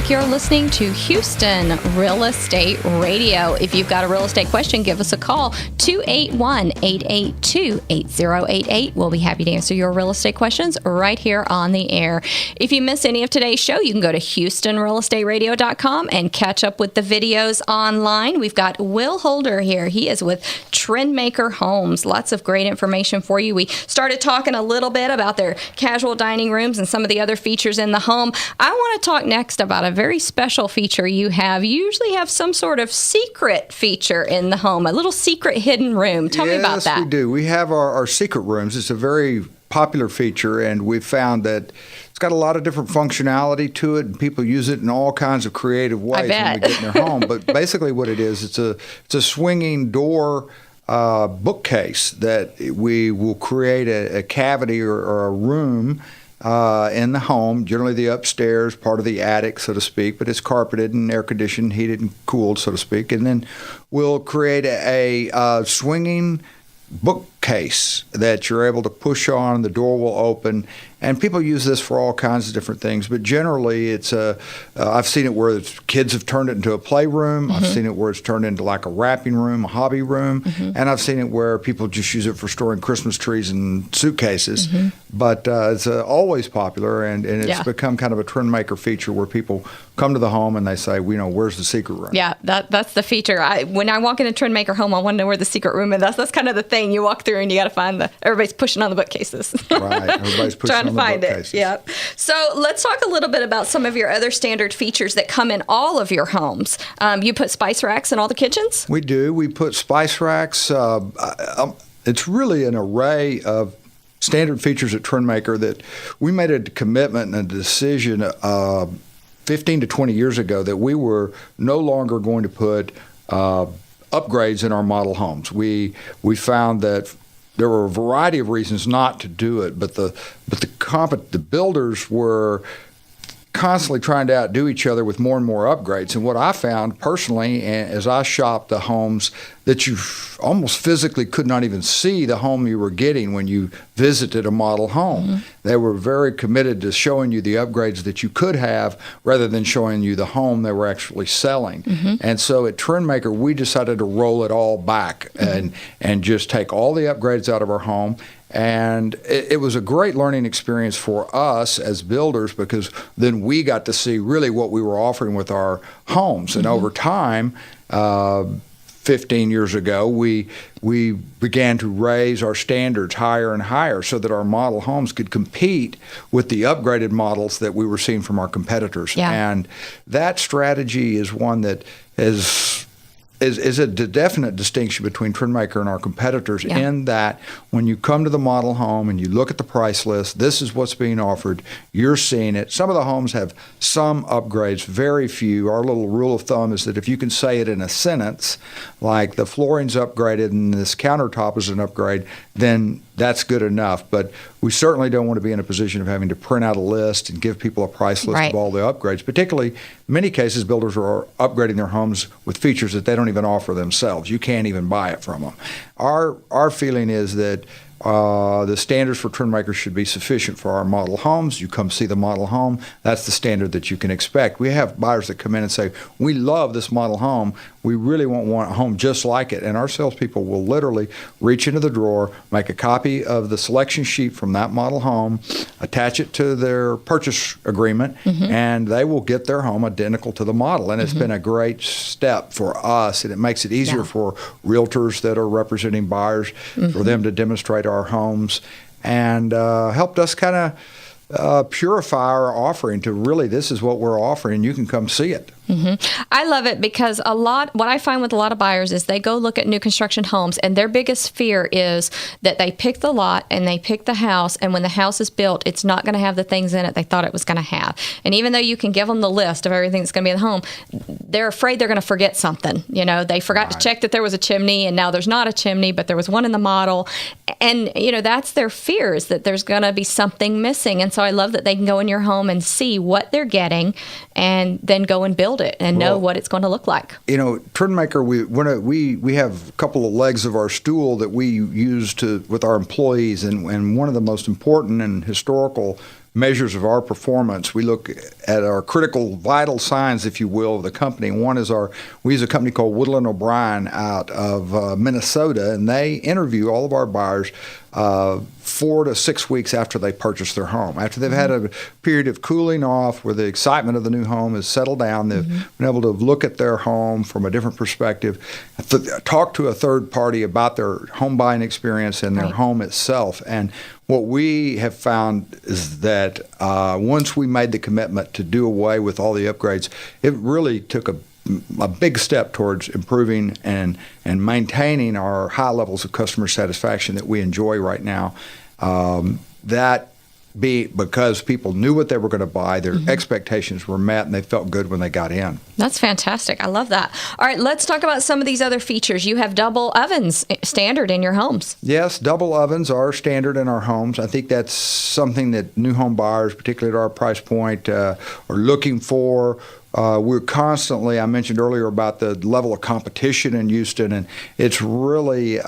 back. You're listening to Houston Real Estate Radio. If you've got a real estate question, give us a call, 281-882-8088. We'll be happy to answer your real estate questions right here on the air. If you miss any of today's show, you can go to HoustonRealEstateRadio.com and catch up with the videos online. We've got Will Holder here. He is with Trendmaker Homes. Lots of great information for you. We started talking a little bit about their casual dining rooms and some of the other features in the home. I want to talk next about a very special feature you have. You usually have some sort of secret feature in the home, a little secret hidden room. Tell me about that. Yes, we do. We have our secret rooms. It's a very popular feature, and we've found that it's got a lot of different functionality to it, and people use it in all kinds of creative ways when we get in their home. But basically what it is, it's a swinging door bookcase that we will create a cavity or a room in the home, generally the upstairs part of the attic, so to speak, but it's carpeted and air conditioned, heated and cooled, so to speak. And then we'll create a swinging bookcase that you're able to push on, the door will open, and people use this for all kinds of different things. But generally, it's I've seen it where kids have turned it into a playroom. I've seen it where it's turned into like a wrapping room, a hobby room, and I've seen it where people just use it for storing Christmas trees and suitcases. But it's always popular, and it's become kind of a Trendmaker feature where people come to the home and they say, where's the secret room? Yeah, that's the feature. When I walk in a Trendmaker home, I want to know where the secret room is. That's kind of the thing. You walk through and you got to find everybody's pushing on the bookcases. Right, everybody's pushing on the find bookcases. It. Yeah. So let's talk a little bit about some of your other standard features that come in all of your homes. You put spice racks in all the kitchens? We do. We put spice racks. It's really an array of standard features at Trendmaker that we made a commitment and a decision 15 to 20 years ago that we were no longer going to put upgrades in our model homes. We found that there were a variety of reasons not to do it, but the builders were constantly trying to outdo each other with more and more upgrades. And what I found personally, as I shopped the homes, that you almost physically could not even see the home you were getting when you visited a model home. They were very committed to showing you the upgrades that you could have rather than showing you the home they were actually selling. And so at Trendmaker, we decided to roll it all back and just take all the upgrades out of our home. And it was a great learning experience for us as builders, because then we got to see really what we were offering with our homes. And over time, 15 years ago, we began to raise our standards higher and higher so that our model homes could compete with the upgraded models that we were seeing from our competitors. And that strategy is one that is a definite distinction between Trendmaker and our competitors, in that when you come to the model home and you look at the price list, this is what's being offered. You're seeing it. Some of the homes have some upgrades, very few. Our little rule of thumb is that if you can say it in a sentence, like the flooring's upgraded and this countertop is an upgrade, then that's good enough. But we certainly don't want to be in a position of having to print out a list and give people a price list of all the upgrades. Particularly, in many cases, builders are upgrading their homes with features that they don't even offer themselves. You can't even buy it from them. Our feeling is that the standards for Trendmaker should be sufficient for our model homes. You come see the model home, that's the standard that you can expect. We have buyers that come in and say, we love this model home. We really want a home just like it. And our salespeople will literally reach into the drawer, make a copy of the selection sheet from that model home, attach it to their purchase agreement, and they will get their home identical to the model. And it's been a great step for us, and it makes it easier for realtors that are representing buyers for them to demonstrate our homes, and helped us kind of purify our offering to really, this is what we're offering. You can come see it. I love it because what I find with a lot of buyers is they go look at new construction homes, and their biggest fear is that they pick the lot and they pick the house, and when the house is built, it's not going to have the things in it they thought it was going to have. And even though you can give them the list of everything that's going to be in the home, they're afraid they're going to forget something. They forgot to check that there was a chimney, and now there's not a chimney, but there was one in the model. And, that's their fear, is that there's going to be something missing. And so I love that they can go in your home and see what they're getting and then go and build it and know what it's going to look like. Trendmaker, we have a couple of legs of our stool that we use with our employees, and one of the most important and historical measures of our performance. We look at our critical vital signs, if you will, of the company. One is we use a company called Woodland O'Brien out of Minnesota, and they interview all of our buyers 4 to 6 weeks after they purchase their home. After they've had a period of cooling off where the excitement of the new home has settled down, they've been able to look at their home from a different perspective, talk to a third party about their home buying experience and their home itself. And what we have found is that once we made the commitment to do away with all the upgrades, it really took a big step towards improving and maintaining our high levels of customer satisfaction that we enjoy right now. That be because people knew what they were going to buy, their expectations were met, and they felt good when they got in. That's fantastic. I love that. All right, let's talk about some of these other features. You have double ovens standard in your homes. Yes, double ovens are standard in our homes. I think that's something that new home buyers, particularly at our price point, are looking for. We're constantly, I mentioned earlier about the level of competition in Houston, and it's really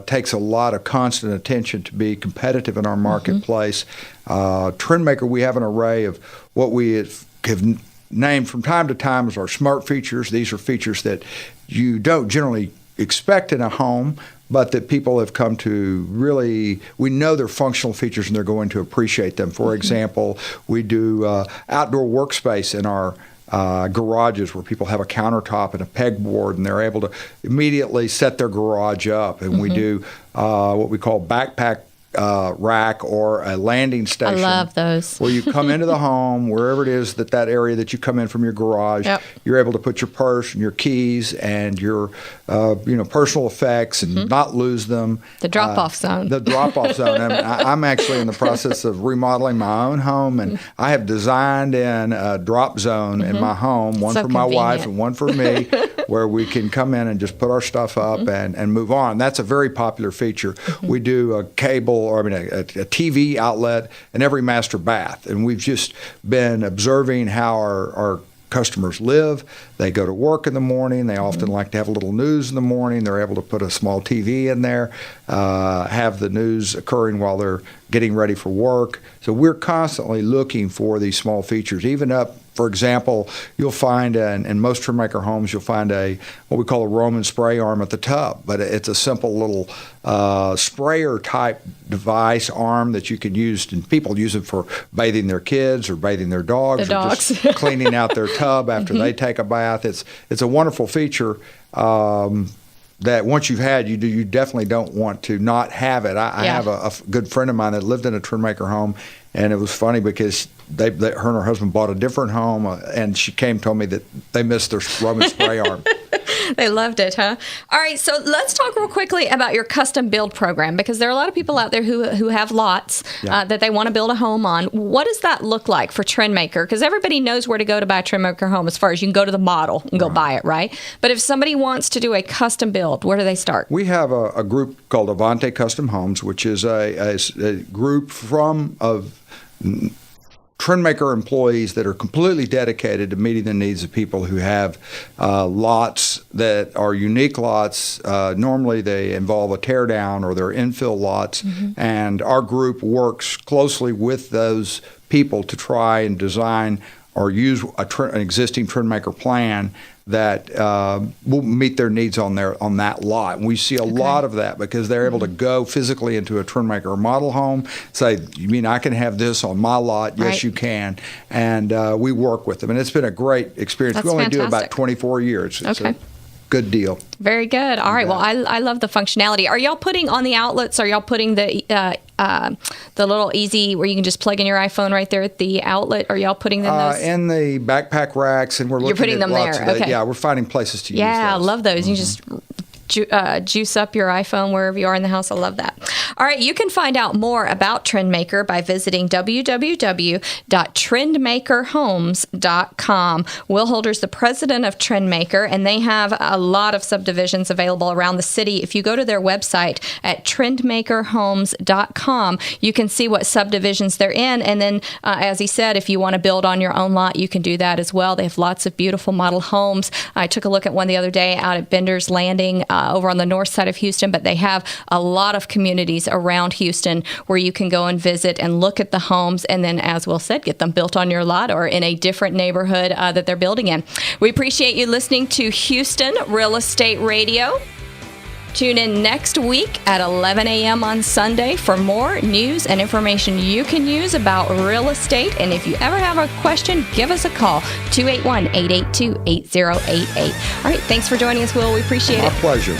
takes a lot of constant attention to be competitive in our marketplace. Trendmaker, we have an array of what we have named from time to time as our smart features. These are features that you don't generally expect in a home, but that people have come to really, we know they're functional features and they're going to appreciate them. For example, we do outdoor workspace in our garages where people have a countertop and a pegboard, and they're able to immediately set their garage up. And we do what we call backpack rack or a landing station. I love those. Where you come into the home, wherever it is that area that you come in from your garage, you're able to put your purse and your keys and your personal effects and not lose them. The drop-off zone. The drop-off zone. I'm actually in the process of remodeling my own home, and I have designed in a drop zone in my home, one so for my convenient. wife and one for me, where we can come in and just put our stuff up and move on. That's a very popular feature. We do a cable, a TV outlet in every master bath, and we've just been observing how our customers live. They go to work in the morning. They often like to have a little news in the morning. They're able to put a small TV in there, have the news occurring while they're getting ready for work. So we're constantly looking for these small features, even up. For example, you'll find in most Trendmaker homes, you'll find what we call a Roman spray arm at the tub, but it's a simple little sprayer type device arm that you can use, and people use it for bathing their kids or bathing their dogs, or just cleaning out their tub after they take a bath. It's a wonderful feature. That once you've had, you definitely don't want to not have it. I have a good friend of mine that lived in a Trendmaker home, and it was funny because her and her husband bought a different home, and she came and told me that they missed their Roman spray arm. They loved it, huh? All right, so let's talk real quickly about your custom build program, because there are a lot of people out there who have lots that they want to build a home on. What does that look like for Trendmaker? Because everybody knows where to go to buy a Trendmaker home as far as you can go to the model and go buy it, right? But if somebody wants to do a custom build, where do they start? We have a group called Avante Custom Homes, which is a group of Trendmaker employees that are completely dedicated to meeting the needs of people who have lots that are unique lots. Normally they involve a tear down or they're infill lots, and our group works closely with those people to try and design or use an existing Trendmaker plan that will meet their needs on that lot. And we see a lot of that because they're able to go physically into a Trendmaker model home, say, you mean I can have this on my lot? Yes, you can. And we work with them. And it's been a great experience. That's we only do fantastic. about 24 years. It's a good deal. Very good. All right. Well, I love the functionality. Are y'all putting on the outlets? Are y'all putting the little easy where you can just plug in your iPhone right there at the outlet? Are y'all putting them those? In the backpack racks, and we're looking putting at them lots there. of that. Okay. Yeah, we're finding places to use those. Yeah, I love those. You just juice up your iPhone wherever you are in the house. I love that. All right, you can find out more about Trendmaker by visiting www.trendmakerhomes.com. Will Holder's the president of Trendmaker, and they have a lot of subdivisions available around the city. If you go to their website at trendmakerhomes.com, you can see what subdivisions they're in. And then, as he said, if you want to build on your own lot, you can do that as well. They have lots of beautiful model homes. I took a look at one the other day out at Bender's Landing. over on the north side of Houston, but they have a lot of communities around Houston where you can go and visit and look at the homes, and then, as Will said, get them built on your lot or in a different neighborhood that they're building in. We appreciate you listening to Houston Real Estate Radio. Tune in next week at 11 a.m. on Sunday for more news and information you can use about real estate. And if you ever have a question, give us a call, 281-882-8088. All right, thanks for joining us, Will. We appreciate it. My pleasure.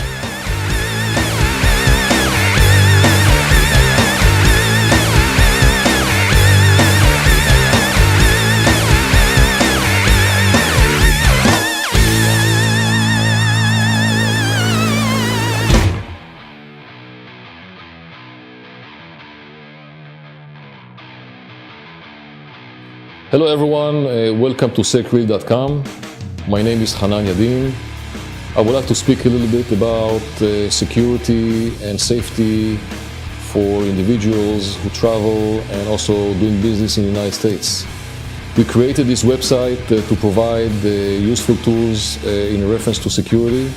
Hello everyone, welcome to HRER.com. My name is Hanan Yadin. I would like to speak a little bit about security and safety for individuals who travel and also doing business in the United States. We created this website to provide useful tools in reference to security,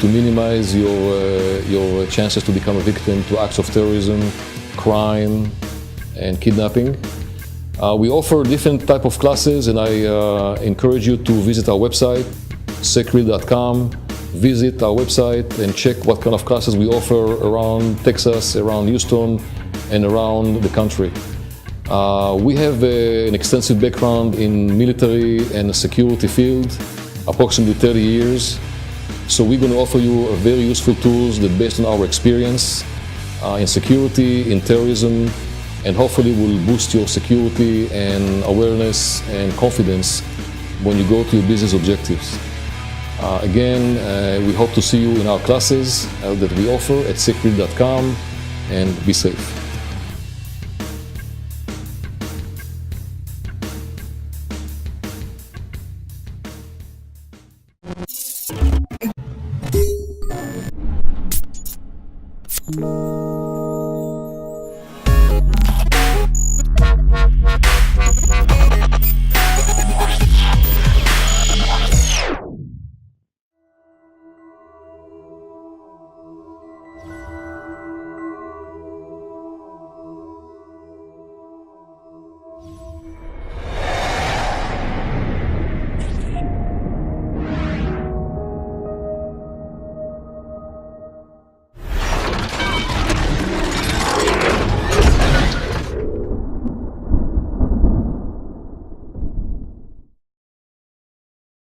to minimize your chances to become a victim to acts of terrorism, crime, and kidnapping. We offer different type of classes, and I encourage you to visit our website, HRER.com. Visit our website and check what kind of classes we offer around Texas, around Houston, and around the country. We have an extensive background in military and security field, approximately 30 years. So we're going to offer you very useful tools that, based on our experience in security, in terrorism, and hopefully will boost your security and awareness and confidence when you go to your business objectives. Again, we hope to see you in our classes that we offer at HRER.com, and be safe.